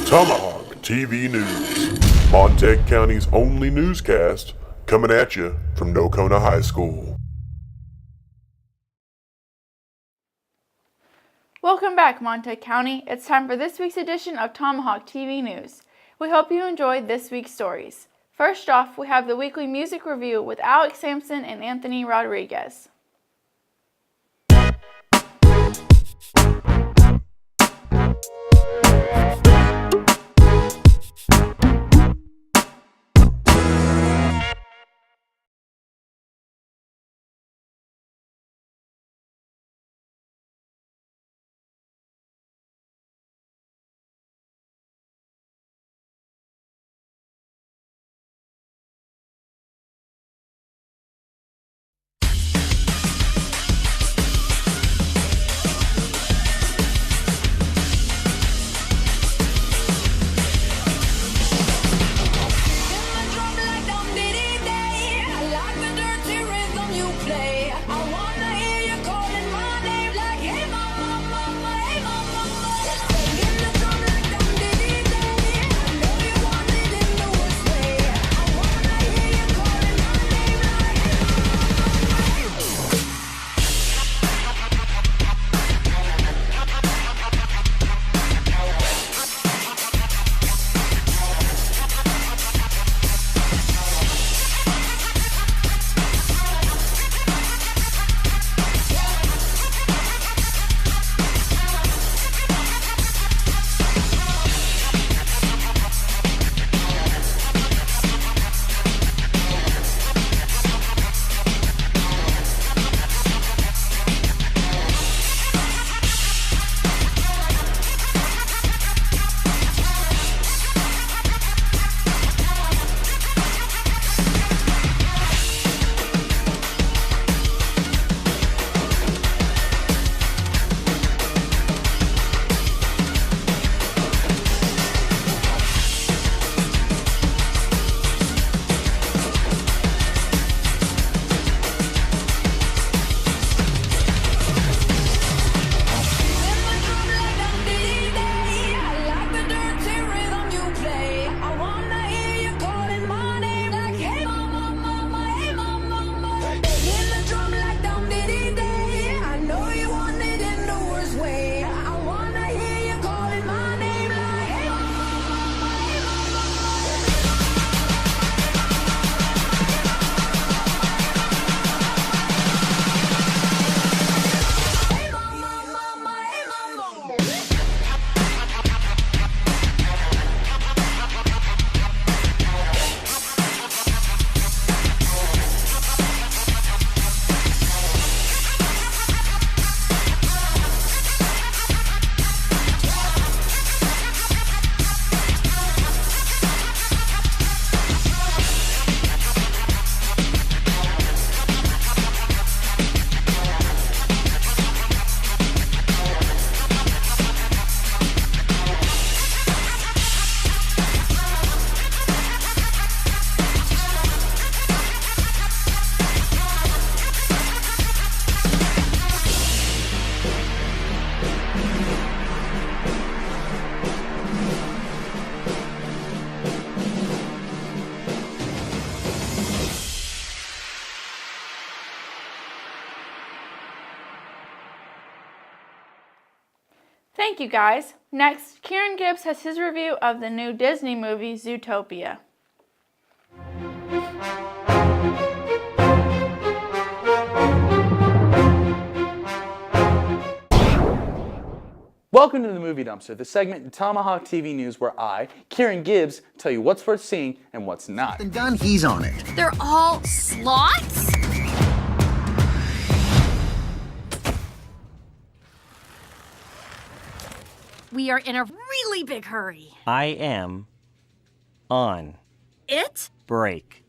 Tomahawk TV News, Montague County's only newscast, coming at you from Nocona High School. Welcome back, Montague County. It's time for this week's edition of Tomahawk TV News. We hope you enjoyed this week's stories. First off, we have the weekly music review with Alex Sampson and Anthony Rodriguez. Thank you, guys. Next, Kieran Gibbs has his review of the new Disney movie, Zootopia. Welcome to the Movie Dumpster, the segment in Tomahawk TV News where I, Kieran Gibbs, tell you what's worth seeing and what's not. And done, he's on it. They're all sloths? We are in a really big hurry. I am on It? break.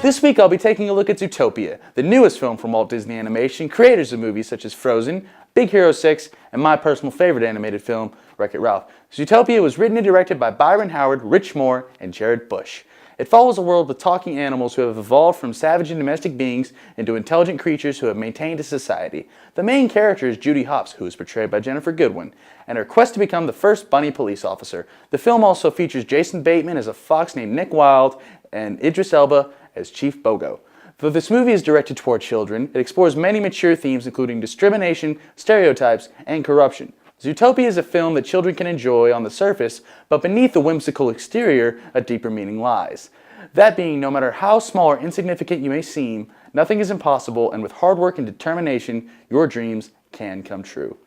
This week I'll be taking a look at Zootopia, the newest film from Walt Disney Animation, creators of movies such as Frozen, Big Hero 6, and my personal favorite animated film, Wreck-It Ralph. Zootopia was written and directed by Byron Howard, Rich Moore, and Jared Bush. It follows a world with talking animals who have evolved from savage and domestic beings into intelligent creatures who have maintained a society. The main character is Judy Hopps, who is portrayed by Jennifer Goodwin, and her quest to become the first bunny police officer. The film also features Jason Bateman as a fox named Nick Wilde and Idris Elba as Chief Bogo. Though this movie is directed toward children, it explores many mature themes including discrimination, stereotypes, and corruption. Zootopia is a film that children can enjoy on the surface, but beneath the whimsical exterior, a deeper meaning lies. That being, no matter how small or insignificant you may seem, nothing is impossible, and with hard work and determination, your dreams can come true.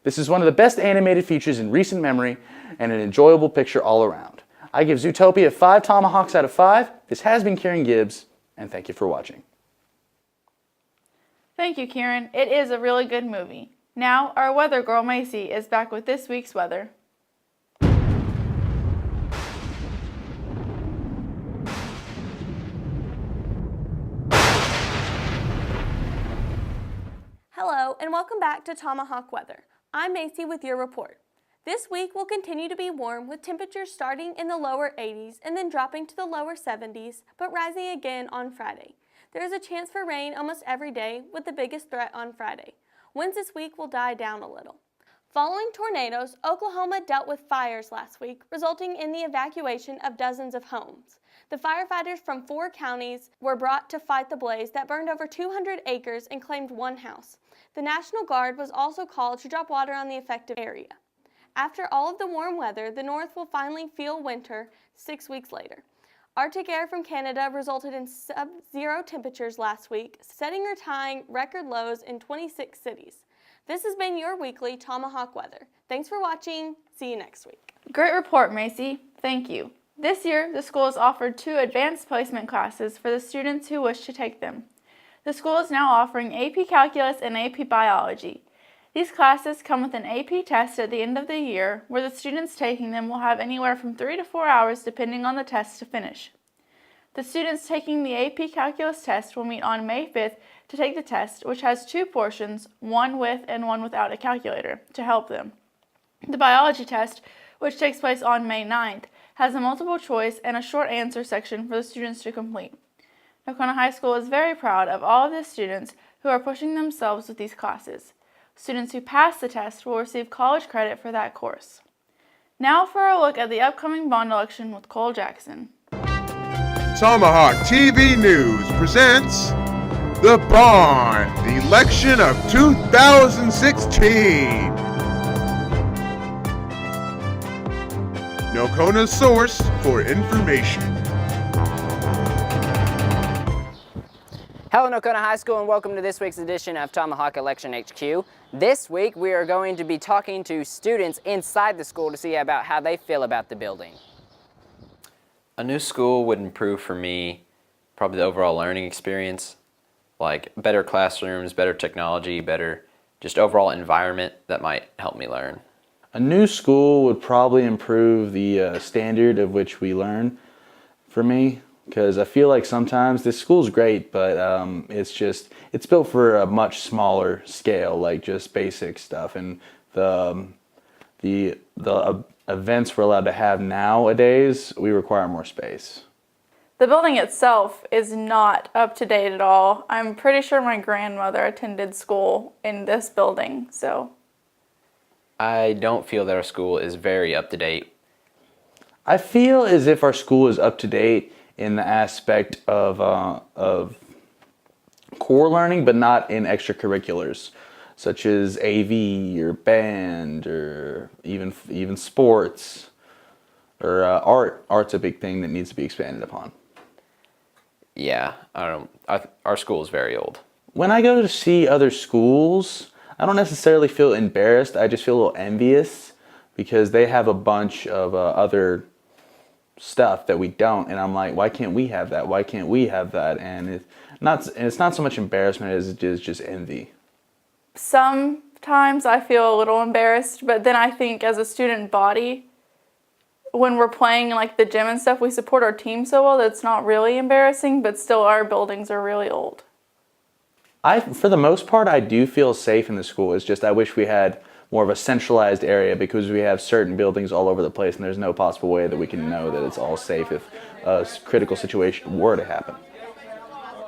This is one of the best animated features in recent memory, and an enjoyable picture all around. I give Zootopia 5 Tomahawks out of 5. This has been Kieran Gibbs, and thank you for watching. Thank you, Kieran. It is a really good movie. Now, our weather girl Macy is back with this week's weather. Hello, and welcome back to Tomahawk Weather. I'm Macy with your report. This week will continue to be warm with temperatures starting in the lower 80s and then dropping to the lower 70s, but rising again on Friday. There is a chance for rain almost every day, with the biggest threat on Friday. Winds this week will die down a little. Following tornadoes, Oklahoma dealt with fires last week, resulting in the evacuation of dozens of homes. The firefighters from 4 counties were brought to fight the blaze that burned over 200 acres and claimed 1 house. The National Guard was also called to drop water on the affected area. After all of the warm weather, the North will finally feel winter 6 weeks later. Arctic air from Canada resulted in sub-zero temperatures last week, setting or tying record lows in 26 cities. This has been your weekly Tomahawk Weather. Thanks for watching. See you next week. Great report, Macy. Thank you. This year, the school has offered 2 advanced placement classes for the students who wish to take them. The school is now offering AP Calculus and AP Biology. These classes come with an AP test at the end of the year, where the students taking them will have anywhere from 3 to 4 hours depending on the test to finish. The students taking the AP Calculus test will meet on May 5th to take the test, which has 2 portions, one with and one without a calculator, to help them. The biology test, which takes place on May 9th, has a multiple choice and a short answer section for the students to complete. Nocona High School is very proud of all of the students who are pushing themselves with these classes. Students who pass the test will receive college credit for that course. Now for a look at the upcoming bond election with Cole Jackson. Tomahawk TV News presents the Bond Election of 2016. Nokona's source for information. Hello Nocona High School and welcome to this week's edition of Tomahawk Election HQ. This week we are going to be talking to students inside the school to see about how they feel about the building. A new school would improve for me probably the overall learning experience, like better classrooms, better technology, better just overall environment that might help me learn. A new school would probably improve the standard of which we learn for me, because I feel like sometimes this school's great, but it's built for a much smaller scale, like just basic stuff, and the events we're allowed to have nowadays, we require more space. The building itself is not up to date at all. I'm pretty sure my grandmother attended school in this building, so. I don't feel that our school is very up to date. I feel as if our school is up to date in the aspect of core learning, but not in extracurriculars, such as AV or band or even sports or art. Art's a big thing that needs to be expanded upon. Yeah, our school is very old. When I go to see other schools, I don't necessarily feel embarrassed. I just feel a little envious because they have a bunch of other stuff that we don't, and I'm like, why can't we have that? Why can't we have that? And it's not so much embarrassment as it is just envy. Sometimes I feel a little embarrassed, but then I think as a student body, when we're playing like the gym and stuff, we support our team so well that it's not really embarrassing, but still our buildings are really old. For the most part, I do feel safe in the school. It's just I wish we had more of a centralized area because we have certain buildings all over the place and there's no possible way that we can know that it's all safe if a critical situation were to happen?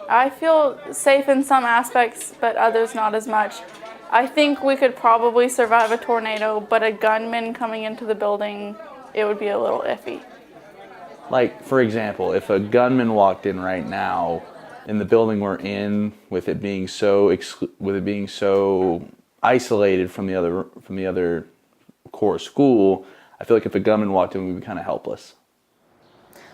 I feel safe in some aspects, but others not as much. I think we could probably survive a tornado, but a gunman coming into the building, it would be a little iffy. Like, for example, if a gunman walked in right now in the building we're in, with it being so isolated from the other core school, I feel like if a gunman walked in, we'd be kind of helpless.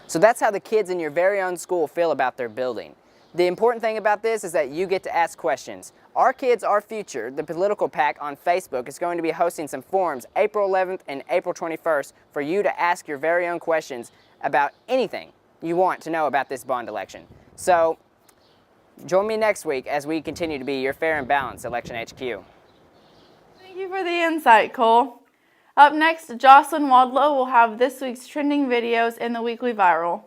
So that's how the kids in your very own school feel about their building. The important thing about this is that you get to ask questions. Our Kids, Our Future, the political PAC on Facebook, is going to be hosting some forums April 11th and April 21st for you to ask your very own questions about anything you want to know about this bond election. So join me next week as we continue to be your fair and balanced Election HQ. Thank you for the insight, Cole. Up next, Jocelyn Wadlow will have this week's trending videos in the weekly viral.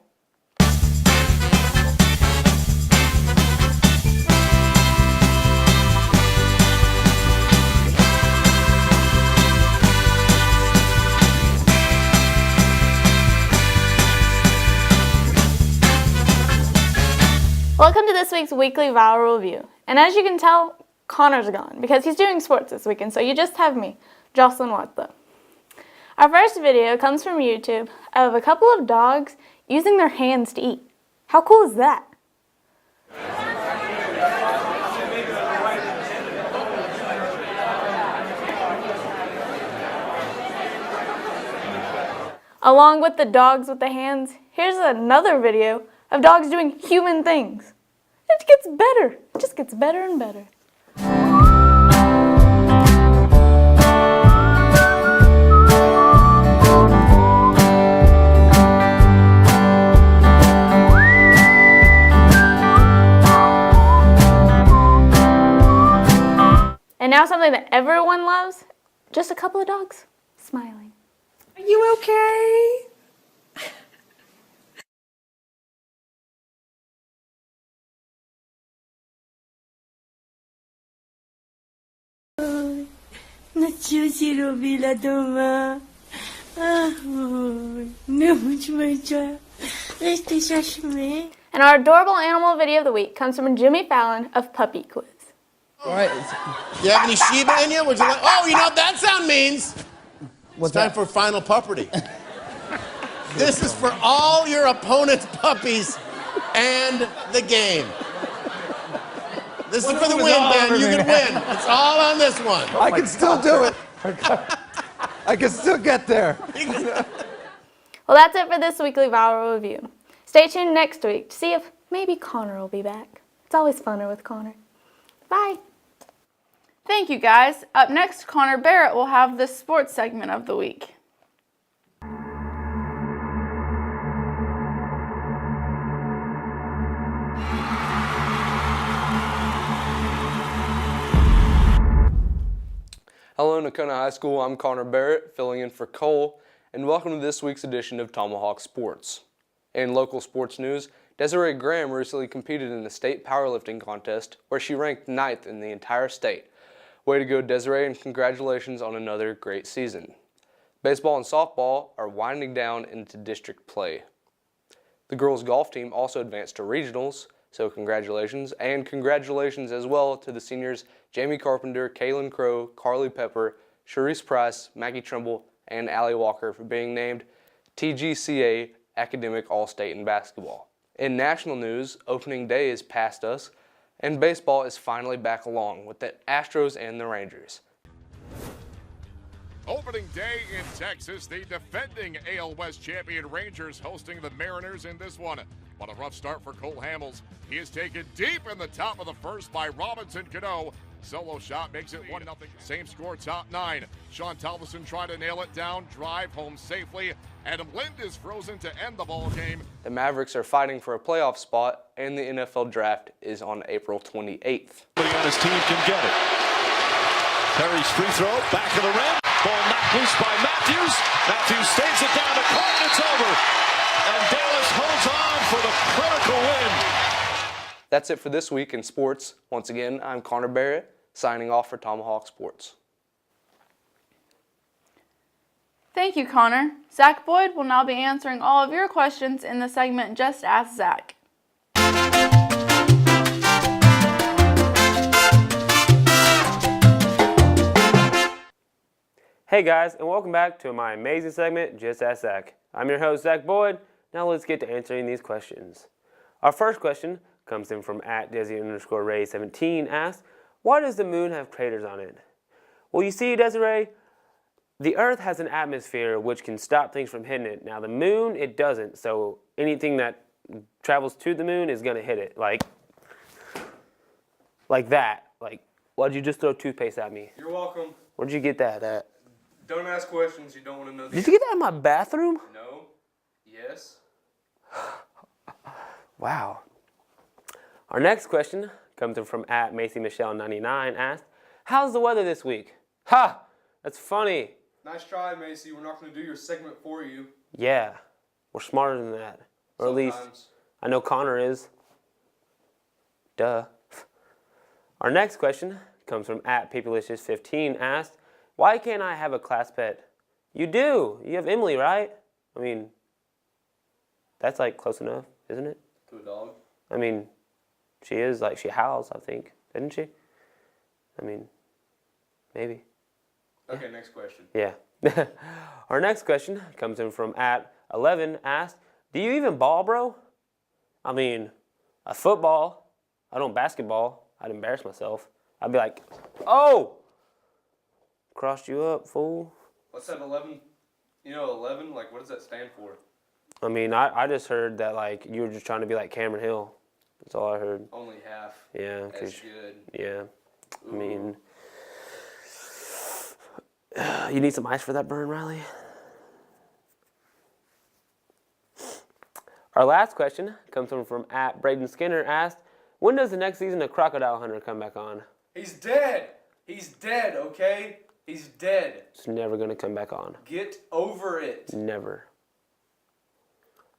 Welcome to this week's weekly viral review. And as you can tell, Connor's gone because he's doing sports this weekend, so you just have me, Jocelyn Wadlow. Our first video comes from YouTube of a couple of dogs using their hands to eat. How cool is that? Along with the dogs with the hands, here's another video of dogs doing human things. It gets better. It just gets better and better. And now something that everyone loves, just a couple of dogs smiling. Are you okay? Ничего себе робила дома. Не мучайся. Este shashme. And our adorable animal video of the week comes from Jimmy Fallon of Puppy Quiz. All right. You have any Shiba in you? Would you like? Oh, you know what that sound means? It's time for final pupperty. This is for all your opponent's puppies and the game. This is for the win, man. You can win. It's all on this one. I can still do it. I can still get there. Well, that's it for this weekly viral review. Stay tuned next week to see if maybe Connor will be back. It's always funner with Connor. Bye. Thank you, guys. Up next, Connor Barrett will have the sports segment of the week. Hello, Nocona High School. I'm Connor Barrett, filling in for Cole, and welcome to this week's edition of Tomahawk Sports. In local sports news, Desiree Graham recently competed in the state powerlifting contest, where she ranked 9th in the entire state. Way to go, Desiree, and congratulations on another great season. Baseball and softball are winding down into district play. The girls' golf team also advanced to regionals, so congratulations, and congratulations as well to the seniors Jamie Carpenter, Kaylin Crow, Carly Pepper, Sharice Price, Maggie Trimble, and Allie Walker for being named TGCA Academic All-State in basketball. In national news, opening day is past us, and baseball is finally back along with the Astros and the Rangers. Opening day in Texas, the defending AL West champion Rangers hosting the Mariners in this one. What a rough start for Cole Hamels. He is taken deep in the top of the first by Robinson Cano. Solo shot makes it 1-0. Same score, top 9. Sean Talveson trying to nail it down, drive home safely. Adam Lind is frozen to end the ball game. The Mavericks are fighting for a playoff spot, and the NFL draft is on April 28th. Nobody on his team can get it. Perry's free throw, back of the rim. Ball knocked loose by Matthews. Matthews stays it down to Cole, it's over. And Dallas holds on for the critical win. That's it for this week in sports. Once again, I'm Connor Barrett, signing off for Tomahawk Sports. Thank you, Connor. Zach Boyd will now be answering all of your questions in the segment Just Ask Zach. Hey guys, and welcome back to my amazing segment, Just Ask Zach. I'm your host, Zach Boyd. Now let's get to answering these questions. Our first question comes in from @Desi_Ray17 asks, why does the moon have craters on it? Well, you see, Desiree, the Earth has an atmosphere which can stop things from hitting it. Now the moon, it doesn't, so anything that travels to the moon is gonna hit it, like that. Like, why'd you just throw toothpaste at me? You're welcome. Where'd you get that at? Don't ask questions you don't want to know. Did you get that in my bathroom? No. Yes. Wow. Our next question comes in from @MacyMichelle99 asked, how's the weather this week? Ha! That's funny. Nice try, Macy. We're not going to do your segment for you. Yeah, we're smarter than that. Or at least, I know Connor is. Duh. Our next question comes from @Papalicious15 asked, why can't I have a class pet? You do. You have Emily, right? I mean, that's like close enough, isn't it? To a dog? I mean, she is, like, she howls, I think, didn't she? I mean, maybe. Okay, next question. Yeah. Our next question comes in from @11 asked, do you even ball, bro? I mean, a football. I don't basketball. I'd embarrass myself. I'd be like, oh! Crossed you up, fool. What's that 11? You know 11? Like, what does that stand for? I mean, I just heard that, like, you were just trying to be like Cameron Hill. That's all I heard. Only half. Yeah. That's good. Yeah. Ooh. I mean, you need some ice for that burn, Riley? Our last question comes from @Braden Skinner asked, when does the next season of Crocodile Hunter come back on? He's dead. He's dead, okay? He's dead. It's never going to come back on. Get over it. Never.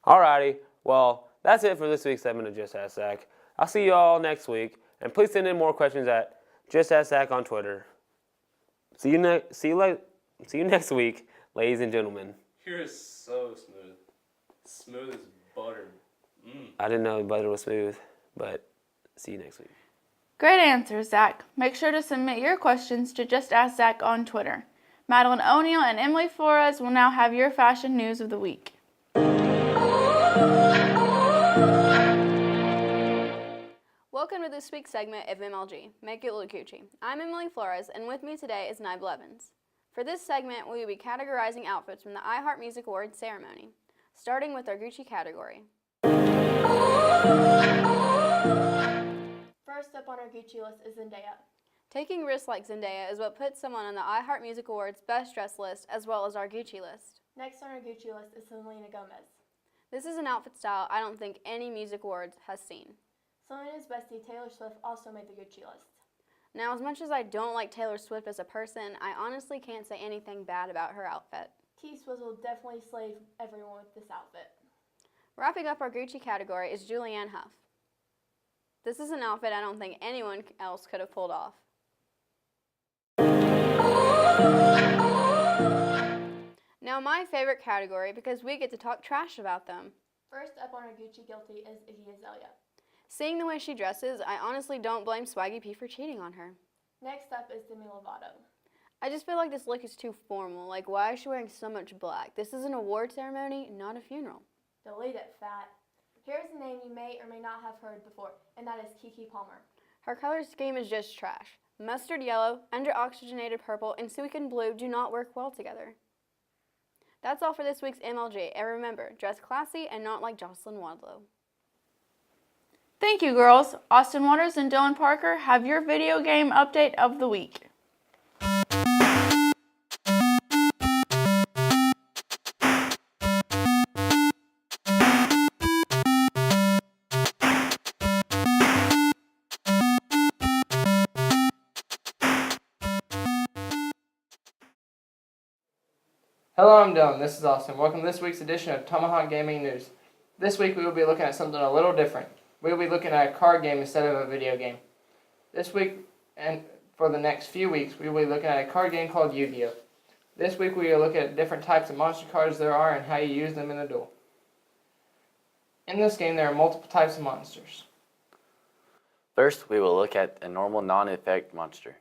Alrighty, well, that's it for this week's segment of Just Ask Zach. I'll see you all next week, and please send in more questions at Just Ask Zach on Twitter. See you next week, ladies and gentlemen. You're so smooth. Smooth as butter. I didn't know butter was smooth, but see you next week. Great answer, Zach. Make sure to submit your questions to Just Ask Zach on Twitter. Madeline O'Neill and Emily Flores will now have your fashion news of the week. Welcome to this week's segment of MLG, Make It Look Gucci. I'm Emily Flores, and with me today is Nibel Evans. For this segment, we will be categorizing outfits from the iHeart Music Awards ceremony, starting with our Gucci category. First up on our Gucci list is Zendaya. Taking risks like Zendaya is what puts someone on the iHeart Music Awards Best Dressed list, as well as our Gucci list. Next on our Gucci list is Selena Gomez. This is an outfit style I don't think any music awards has seen. Selena's bestie Taylor Swift also made the Gucci list. Now, as much as I don't like Taylor Swift as a person, I honestly can't say anything bad about her outfit. T-Swizzle definitely slayed everyone with this outfit. Wrapping up our Gucci category is Julianne Hough. This is an outfit I don't think anyone else could have pulled off. Now my favorite category, because we get to talk trash about them. First up on our Gucci guilty is Iggy Azalea. Seeing the way she dresses, I honestly don't blame Swaggy P for cheating on her. Next up is Demi Lovato. I just feel like this look is too formal. Like, why is she wearing so much black? This is an award ceremony, not a funeral. Delete it, fat. Here's a name you may or may not have heard before, and that is Keke Palmer. Her color scheme is just trash. Mustard yellow, under-oxygenated purple, and sequin blue do not work well together. That's all for this week's MLG, and remember, dress classy and not like Jocelyn Wadlow. Thank you, girls. Austin Waters and Dylan Parker have your video game update of the week. Hello, I'm Dylan. This is Austin. Welcome to this week's edition of Tomahawk Gaming News. This week we will be looking at something a little different. We will be looking at a card game instead of a video game. This week and for the next few weeks we will be looking at a card game called Yu-Gi-Oh! This week we will look at different types of monster cards there are and how you use them in a duel. In this game there are multiple types of monsters. First, we will look at a normal non-effect monster.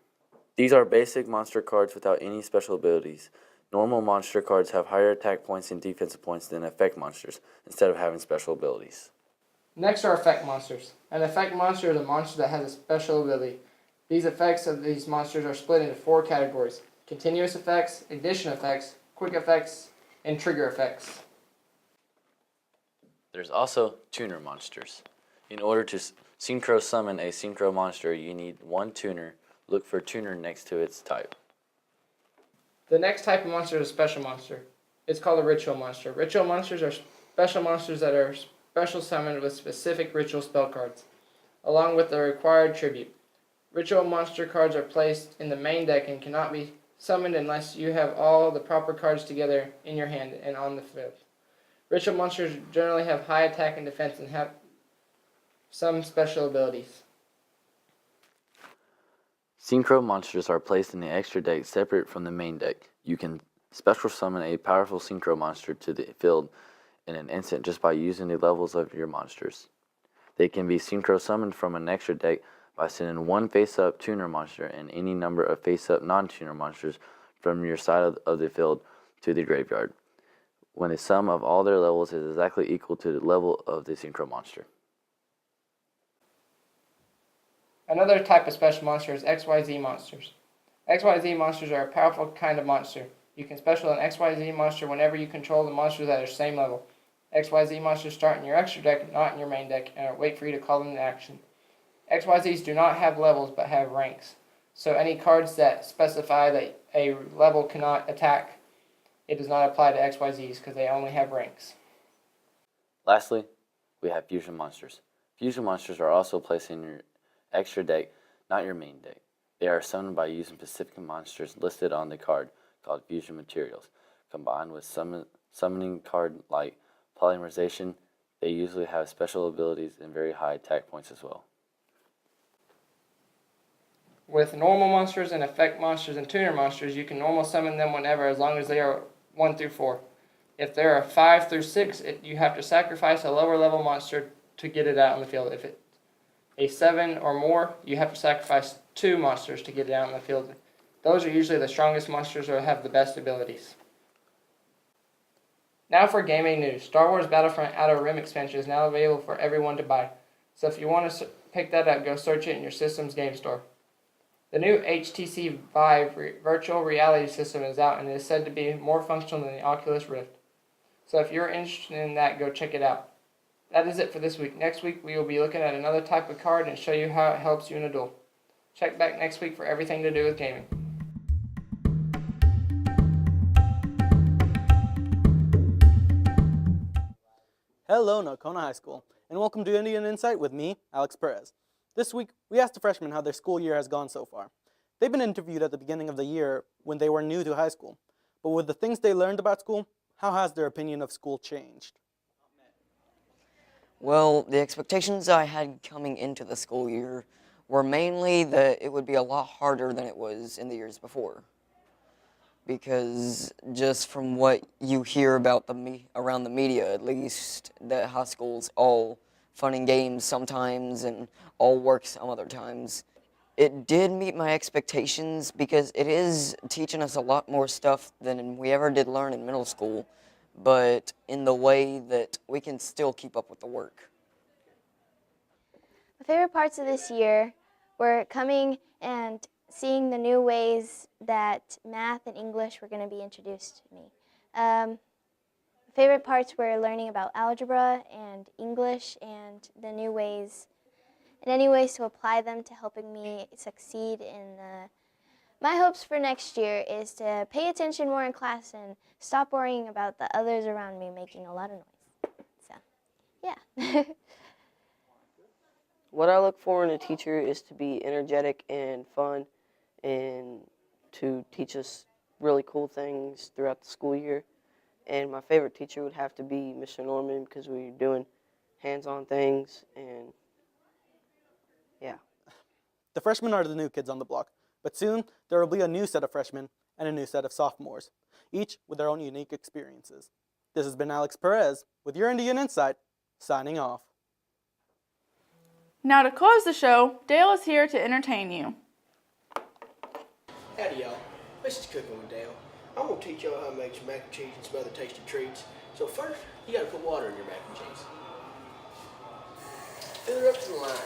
These are basic monster cards without any special abilities. Normal monster cards have higher attack points and defensive points than effect monsters, instead of having special abilities. Next are effect monsters. An effect monster is a monster that has a special ability. These effects of these monsters are split into 4 categories: continuous effects, addition effects, quick effects, and trigger effects. There's also tuner monsters. In order to synchro summon a synchro monster, you need 1 tuner. Look for tuner next to its type. The next type of monster is a special monster. It's called a ritual monster. Ritual monsters are special monsters that are special summoned with specific ritual spell cards, along with the required tribute. Ritual monster cards are placed in the main deck and cannot be summoned unless you have all the proper cards together in your hand and on the field. Ritual monsters generally have high attack and defense and have some special abilities. Synchro monsters are placed in the extra deck separate from the main deck. You can special summon a powerful synchro monster to the field in an instant just by using the levels of your monsters. They can be synchro summoned from an extra deck by sending 1 face-up tuner monster and any number of face-up non-tuner monsters from your side of the field to the graveyard, when the sum of all their levels is exactly equal to the level of the synchro monster. Another type of special monster is XYZ monsters. XYZ monsters are a powerful kind of monster. You can special an XYZ monster whenever you control the monsters at their same level. XYZ monsters start in your extra deck, not in your main deck, and wait for you to call them to action. XYZs do not have levels but have ranks, so any cards that specify that a level cannot attack, it does not apply to XYZs because they only have ranks. Lastly, we have fusion monsters. Fusion monsters are also placed in your extra deck, not your main deck. They are summoned by using specific monsters listed on the card, called fusion materials. Combined with summoning card like polymerization, they usually have special abilities and very high attack points as well. With normal monsters and effect monsters and tuner monsters, you can normal summon them whenever as long as they are 1 through 4. If there are 5 through 6, you have to sacrifice a lower level monster to get it out on the field. If it's a 7 or more, you have to sacrifice 2 monsters to get it out on the field. Those are usually the strongest monsters or have the best abilities. Now for gaming news. Star Wars Battlefront Outer Rim expansion is now available for everyone to buy. So if you want to pick that up, go search it in your system's game store. The new HTC Vive virtual reality system is out and is said to be more functional than the Oculus Rift. So if you're interested in that, go check it out. That is it for this week. Next week we will be looking at another type of card and show you how it helps you in a duel. Check back next week for everything to do with gaming. Hello, Nocona High School, and welcome to Indian Insight with me, Alex Perez. This week, we asked the freshmen how their school year has gone so far. They've been interviewed at the beginning of the year when they were new to high school. But with the things they learned about school, how has their opinion of school changed? Well, the expectations I had coming into the school year were mainly that it would be a lot harder than it was in the years before. Because just from what you hear about around the media, at least, that high school's all fun and games sometimes and all work some other times. It did meet my expectations because it is teaching us a lot more stuff than we ever did learn in middle school, but in the way that we can still keep up with the work. My favorite parts of this year were coming and seeing the new ways that math and English were going to be introduced to me. Favorite parts were learning about algebra and English and the new ways and any ways to apply them to helping me succeed in my hopes for next year is to pay attention more in class and stop worrying about the others around me making a lot of noise. So, yeah. What I look for in a teacher is to be energetic and fun and to teach us really cool things throughout the school year. And my favorite teacher would have to be Mr. Norman because we were doing hands-on things and yeah. The freshmen are the new kids on the block, but soon there will be a new set of freshmen and a new set of sophomores. each with their own unique experiences. This has been Alex Perez with your Indian Insight, signing off. Now to close the show, Dale is here to entertain you. Howdy y'all, this is Cooking with Dale. I'm going to teach y'all how to make some mac and cheese and some other tasty treats. So first, you got to put water in your mac and cheese. Fill it up to the line.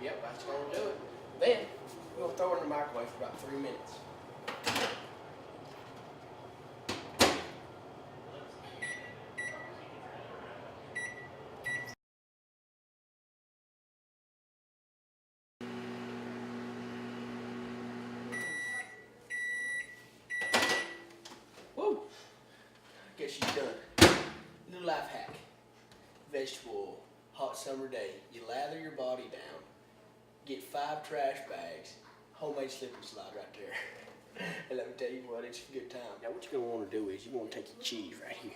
Yep, that's going to do it. Then, we're going to throw it in the microwave for about 3 minutes. Woo! Guess she's done. New life hack. Vegetable oil. Hot summer day. You lather your body down. Get 5 trash bags. Homemade slip and slide right there. And let me tell you what, it's a good time. Now what you're going to want to do is you're going to take your cheese right here.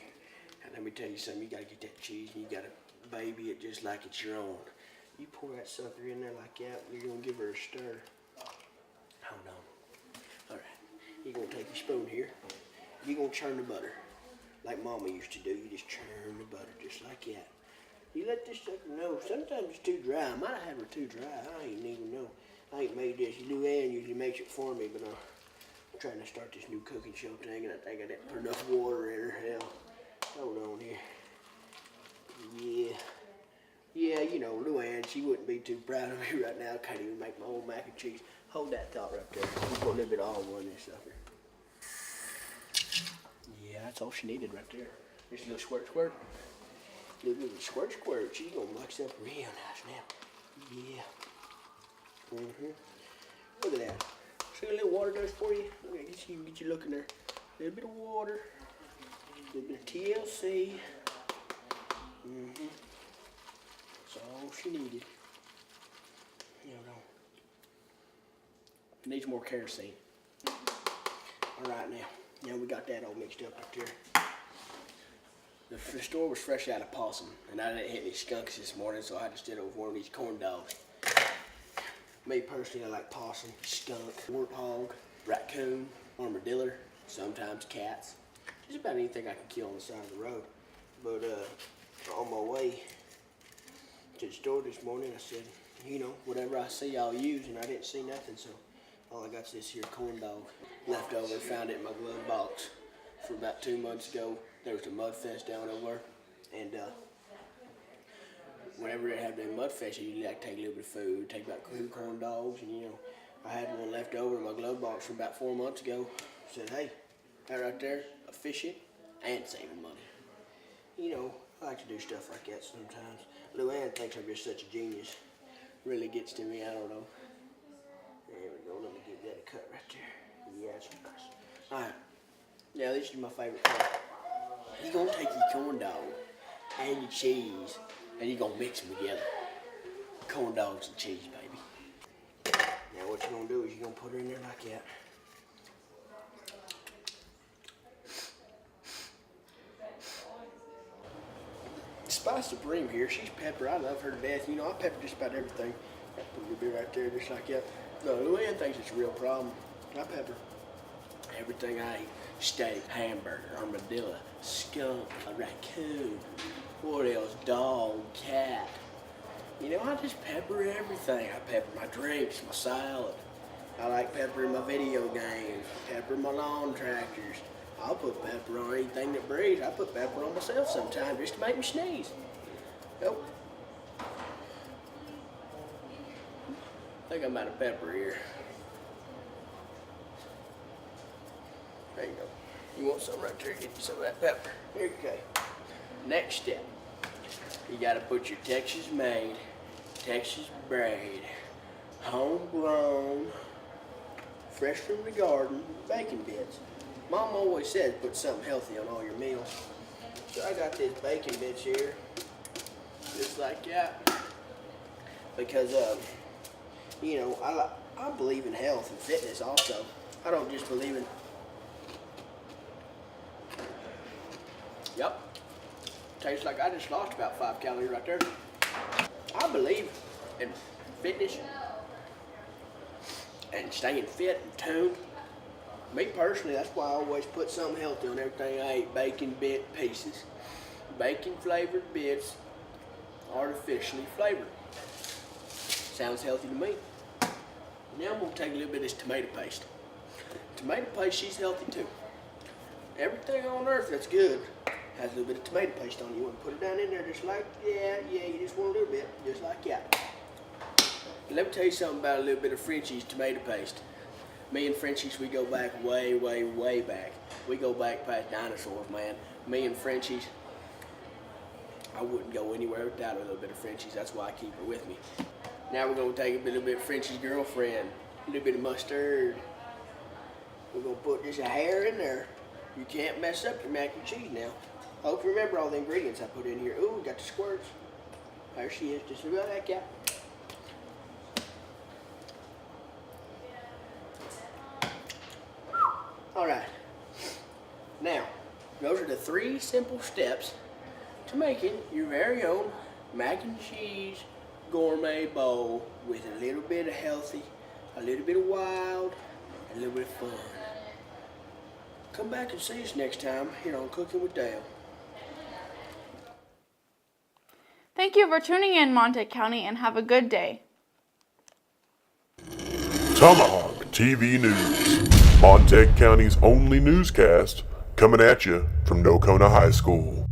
And let me tell you something, you got to get that cheese and you got to baby it just like it's your own. You pour that sucker in there like that, and you're going to give her a stir. Hold on. Alright, you're going to take your spoon here. You're going to churn the butter. Like Mama used to do, you just churn the butter just like that. You let this sucker know. Sometimes it's too dry. I might have had her too dry. I ain't even know. I ain't made this. Luann usually makes it for me, but I'm trying to start this new cooking show thing, and I think I didn't put enough water in her. Hell, hold on here. Yeah, you know, Luann, she wouldn't be too proud of me right now. I can't even make my own mac and cheese. Hold that thought right there. You put a little bit of olive oil in this sucker. Yeah, that's all she needed right there. Just a little squirt. Little squirt. She's gonna mix up real nice now. Yeah. Look at that. See what a little water does for you? Look at it, get you looking there. A little bit of water. A little bit of TLC. That's all she needed. You know. It needs more kerosene. Alright now we got that all mixed up right there. The store was fresh out of possum, and I didn't hit any skunks this morning, so I had to start over one of these corn dogs. Me personally, I like possum, skunk, warthog, raccoon, armadillo, sometimes cats. Just about anything I can kill on the side of the road. But on my way to the store this morning, I said, you know, whatever I see, I'll use, and I didn't see nothing, so all I got's this here corn dog left over. Found it in my glove box for about 2 months ago. There was a mud fest down over, and whenever they have that mud fest, you usually like take a little bit of food, take about 2 corn dogs, and you know, I had one left over in my glove box from about 4 months ago. Said, hey, that right there, efficient and saving money. You know, I like to do stuff like that sometimes. Luann thinks I'm just such a genius. Really gets to me, I don't know. There we go, let me give that a cut right there. Yeah, it's nice. Alright, now this is my favorite part. You're going to take your corn dog and your cheese, and you're going to mix them together. Corn dogs and cheese, baby. Now what you're going to do is you're going to put her in there like that. Spice Supreme here, she's pepper. I love her to death. You know, I pepper just about everything. I put a little bit right there just like that. No, Luann thinks it's a real problem. I pepper everything I eat. Steak, hamburger, armadillo, skunk, a raccoon, what else? Dog, cat. You know, I just pepper everything. I pepper my drinks, my salad. I like peppering my video games, pepper my lawn tractors. I'll put pepper on anything that breathes. I put pepper on myself sometimes just to make me sneeze. Nope. I think I'm out of pepper here. There you go. You want some right there, get you some of that pepper. Here you go. Next step, you gotta put your Texas made, Texas bred, homegrown, fresh from the garden, bacon bits. Mom always says put something healthy on all your meals. So I got this bacon bits here, just like that. Because, you know, I believe in health and fitness also. I don't just believe in... Yep. Tastes like I just lost about 5 calories right there. I believe in fitness and staying fit and tuned. Me personally, that's why I always put something healthy on everything I eat. Bacon bit pieces. Bacon flavored bits, artificially flavored. Sounds healthy to me. Now I'm going to take a little bit of this tomato paste. Tomato paste, she's healthy too. Everything on earth that's good has a little bit of tomato paste on it. You want to put it down in there just like, yeah, you just want a little bit, just like that. Let me tell you something about a little bit of Frenchie's tomato paste. Me and Frenchie's, we go back way, way, way back. We go back past dinosaurs, man. Me and Frenchie's, I wouldn't go anywhere without a little bit of Frenchie's. That's why I keep her with me. Now we're going to take a little bit of Frenchie's girlfriend, a little bit of mustard. We're going to put just a hair in there. You can't mess up your mac and cheese now. I hope you remember all the ingredients I put in here. Ooh, got the squirts. There she is, just about that cap. Alright, now, those are the 3 simple steps to making your very own mac and cheese gourmet bowl with a little bit of healthy, a little bit of wild, and a little bit of fun. Come back and see us next time here on Cooking with Dale. Thank you for tuning in, Montague County, and have a good day. Tomahawk TV News, Montague County's only newscast, coming at you from Nocona High School.